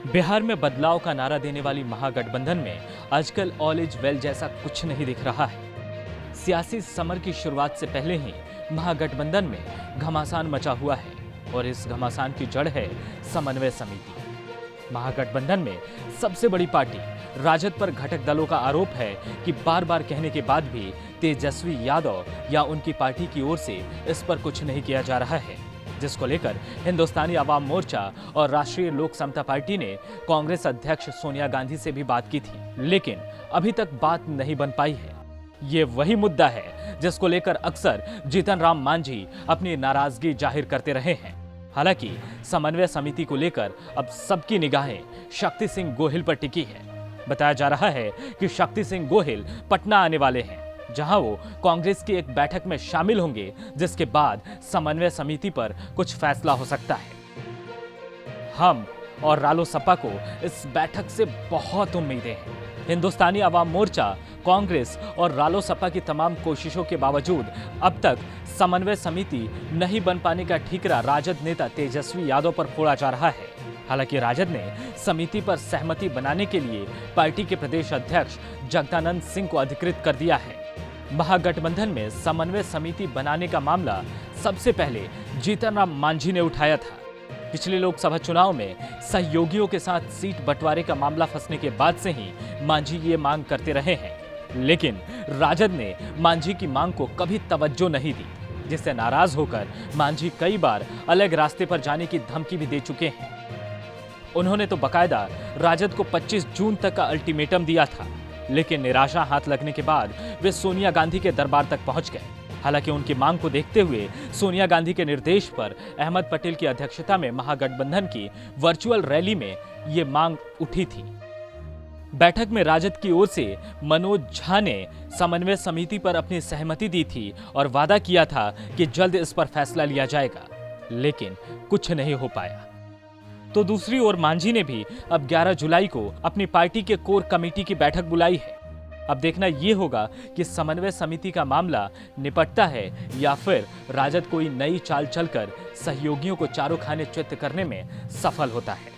बिहार में बदलाव का नारा देने वाली महागठबंधन में आजकल ऑल इज वेल जैसा कुछ नहीं दिख रहा है। सियासी समर की शुरुआत से पहले ही महागठबंधन में घमासान मचा हुआ है और इस घमासान की जड़ है समन्वय समिति। महागठबंधन में सबसे बड़ी पार्टी राजद पर घटक दलों का आरोप है कि बार बार कहने के बाद भी तेजस्वी यादव या उनकी पार्टी की ओर से इस पर कुछ नहीं किया जा रहा है, जिसको लेकर हिंदुस्तानी आवाम मोर्चा और राष्ट्रीय लोक समता पार्टी ने कांग्रेस अध्यक्ष सोनिया गांधी से भी बात की थी, लेकिन अभी तक बात नहीं बन पाई है। ये वही मुद्दा है जिसको लेकर अक्सर जीतन राम मांझी अपनी नाराजगी जाहिर करते रहे हैं। हालांकि समन्वय समिति को लेकर अब सबकी निगाहें शक्ति सिंह गोहिल पर टिकी है। बताया जा रहा है कि शक्ति सिंह गोहिल पटना आने वाले हैं, जहां वो कांग्रेस की एक बैठक में शामिल होंगे, जिसके बाद समन्वय समिति पर कुछ फैसला हो सकता है। हम और रालोसपा को इस बैठक से बहुत उम्मीदें हैं। हिंदुस्तानी आवाम मोर्चा, कांग्रेस और रालोसपा की तमाम कोशिशों के बावजूद अब तक समन्वय समिति नहीं बन पाने का ठीकरा राजद नेता तेजस्वी यादव पर फोड़ा जा रहा है। हालांकि राजद ने समिति पर सहमति बनाने के लिए पार्टी के प्रदेश अध्यक्ष जगदानंद सिंह को अधिकृत कर दिया है। महागठबंधन में समन्वय समिति बनाने का मामला सबसे पहले जीतन राम मांझी ने उठाया था। पिछले लोकसभा चुनाव में सहयोगियों के साथ सीट बंटवारे का मामला फंसने के बाद से ही मांझी ये मांग करते रहे हैं, लेकिन राजद ने मांझी की मांग को कभी तवज्जो नहीं दी, जिससे नाराज होकर मांझी कई बार अलग रास्ते पर जाने की धमकी भी दे चुके हैं। उन्होंने तो बकायदा राजद को 25 जून तक का अल्टीमेटम दिया था, लेकिन निराशा हाथ लगने के बाद वे सोनिया गांधी के दरबार तक पहुंच गए। हालांकि उनकी मांग को देखते हुए सोनिया गांधी के निर्देश पर अहमद पटेल की अध्यक्षता में महागठबंधन की वर्चुअल रैली में ये मांग उठी थी। बैठक में राजद की ओर से मनोज झा ने समन्वय समिति पर अपनी सहमति दी थी और वादा किया था कि जल्द इस पर फैसला लिया जाएगा, लेकिन कुछ नहीं हो पाया। तो दूसरी ओर मांझी ने भी अब 11 जुलाई को अपनी पार्टी के कोर कमेटी की बैठक बुलाई है। अब देखना यह होगा कि समन्वय समिति का मामला निपटता है या फिर राजद कोई नई चाल चलकर सहयोगियों को चारों खाने चित्त करने में सफल होता है।